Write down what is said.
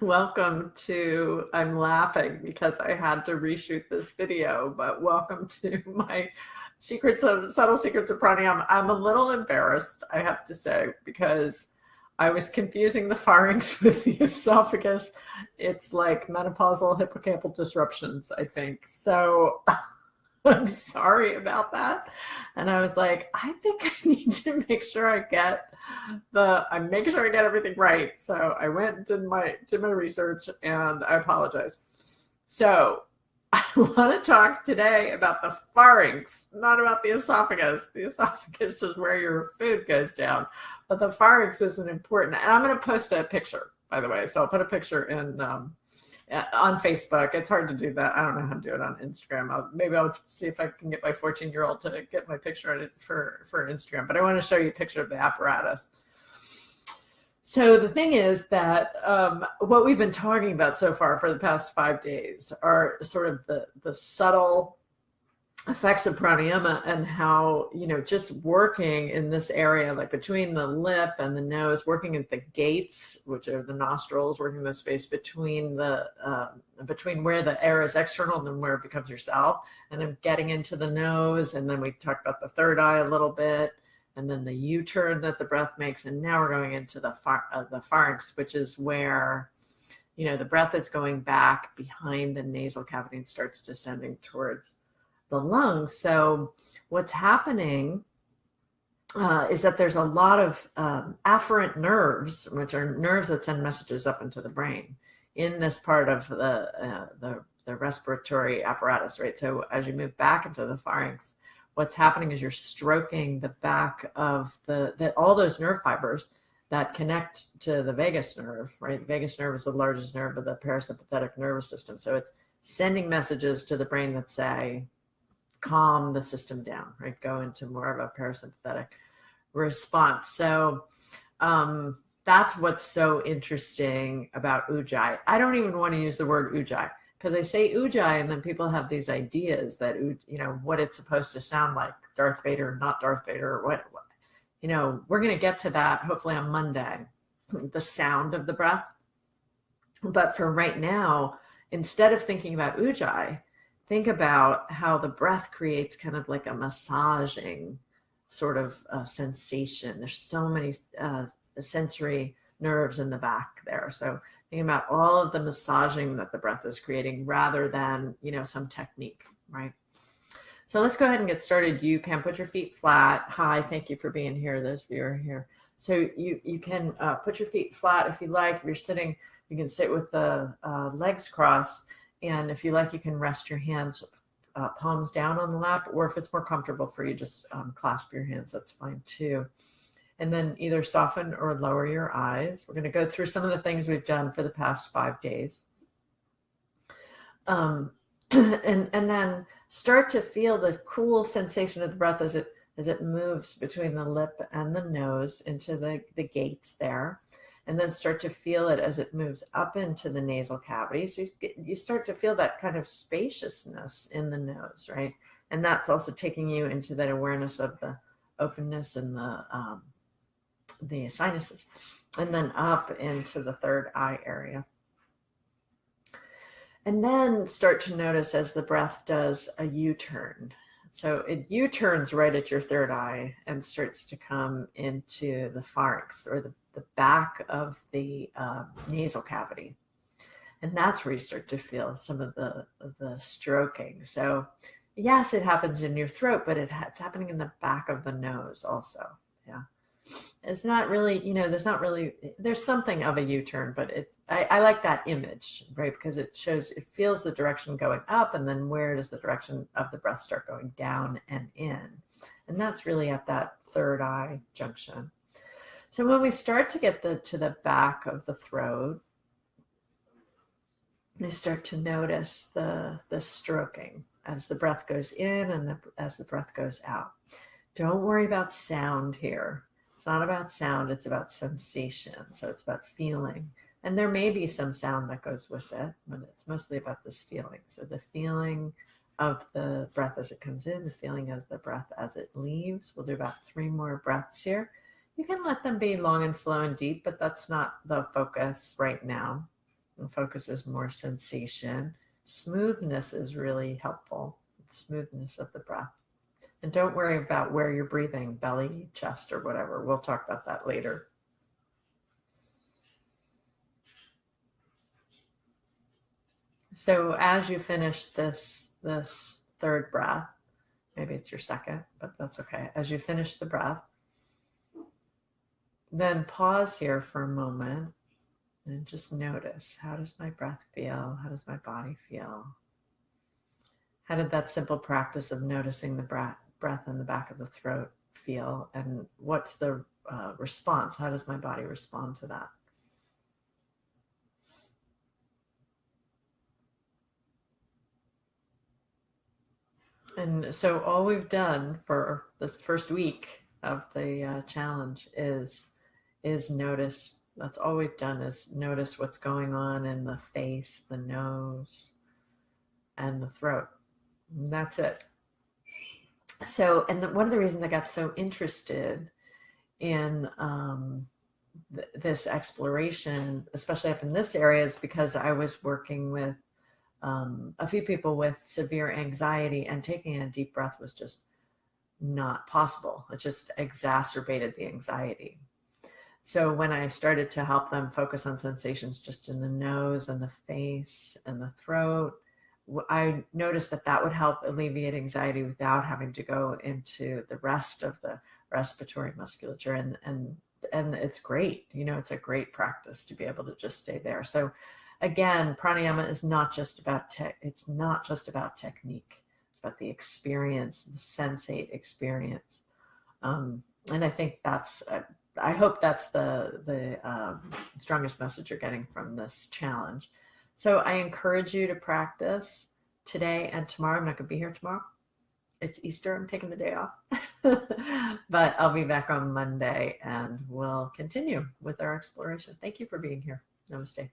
Welcome to, I'm laughing because I had to reshoot this video, but welcome to my subtle secrets of pranayama. I'm a little embarrassed, I have to say, because I was confusing the pharynx with the esophagus. It's like menopausal hippocampal disruptions, I think. So I'm sorry about that. And I was like, I think I need to make sure I get I'm making sure I get everything right. So I went and did my research, and I apologize. So I want to talk today about the pharynx, not about the esophagus. The esophagus is where your food goes down, but the pharynx isn't important. And I'm going to post a picture, by the way. So I'll put a picture in on Facebook. It's hard to do that. I don't know how to do it on Instagram. Maybe I'll see if I can get my 14-year-old to get my picture on it for Instagram. But I want to show you a picture of the apparatus. So the thing is that what we've been talking about so far for the past 5 days are sort of the subtle effects of pranayama, and how, just working in this area, like between the lip and the nose, working at the gates, which are the nostrils, working the space between between where the air is external and then where it becomes yourself, and then getting into the nose. And then we talked about the third eye a little bit, and then the U-turn that the breath makes. And now we're going into the pharynx, which is where, the breath is going back behind the nasal cavity and starts descending towards the lungs. So what's happening is that there's a lot of afferent nerves, which are nerves that send messages up into the brain in this part of the respiratory apparatus, right? So as you move back into the pharynx, what's happening is you're stroking the back of all those nerve fibers that connect to the vagus nerve, right? The vagus nerve is the largest nerve of the parasympathetic nervous system. So it's sending messages to the brain that say, calm the system down, right? Go into more of a parasympathetic response. So that's what's so interesting about ujjayi. I don't even want to use the word ujjayi, because I say ujjayi and then people have these ideas that, what it's supposed to sound like, Darth Vader, not Darth Vader, or what. We're going to get to that hopefully on Monday, the sound of the breath. But for right now, instead of thinking about ujjayi, think about how the breath creates kind of like a massaging sort of sensation. There's so many sensory nerves in the back there. So think about all of the massaging that the breath is creating rather than, some technique, right? So let's go ahead and get started. You can put your feet flat. Hi, thank you for being here, those of you who are here. So you can put your feet flat if you like. If you're sitting, you can sit with the legs crossed. And if you like, you can rest your hands palms down on the lap, or if it's more comfortable for you, just clasp your hands. That's fine too. And then either soften or lower your eyes. We're going to go through some of the things we've done for the past 5 days. And then start to feel the cool sensation of the breath as it moves between the lip and the nose into the gates there. And then start to feel it as it moves up into the nasal cavity. So you start to feel that kind of spaciousness in the nose, right? And that's also taking you into that awareness of the openness in the sinuses. And then up into the third eye area. And then start to notice as the breath does a U-turn. So it U-turns right at your third eye and starts to come into the pharynx, or the back of the nasal cavity. And that's where you start to feel some of the stroking. So yes, it happens in your throat, but it's happening in the back of the nose also. Yeah. It's not really, there's something of a U-turn, but I like that image, right? Because it feels the direction going up, and then where does the direction of the breath start going down and in? And that's really at that third eye junction. So when we start to get to the back of the throat, we start to notice the stroking as the breath goes in and as the breath goes out. Don't worry about sound here. It's not about sound, it's about sensation. So it's about feeling. And there may be some sound that goes with it, but it's mostly about this feeling. So the feeling of the breath as it comes in, the feeling of the breath as it leaves. We'll do about 3 more breaths here. You can let them be long and slow and deep, but that's not the focus right now. The focus is more sensation. Smoothness is really helpful. Smoothness of the breath. And don't worry about where you're breathing, belly, chest, or whatever. We'll talk about that later. So as you finish this third breath, maybe it's your second, but that's okay. As you finish the breath, then pause here for a moment and just notice, how does my breath feel? How does my body feel? How did that simple practice of noticing the breath in the back of the throat feel? And what's the response? How does my body respond to that? And so all we've done for this first week of the challenge is notice. That's all we've done is notice what's going on in the face, the nose, and the throat. And that's it. So, and one of the reasons I got so interested in this exploration, especially up in this area, is because I was working with a few people with severe anxiety, and taking a deep breath was just not possible. It just exacerbated the anxiety. So when I started to help them focus on sensations just in the nose and the face and the throat, I noticed that would help alleviate anxiety without having to go into the rest of the respiratory musculature. And it's great. It's a great practice to be able to just stay there. So again, pranayama is not just about it's not just about technique. It's about the experience, the sensate experience. And I think I hope that's the strongest message you're getting from this challenge. So I encourage you to practice today and tomorrow. I'm not going to be here tomorrow. It's Easter. I'm taking the day off. But I'll be back on Monday and we'll continue with our exploration. Thank you for being here. Namaste.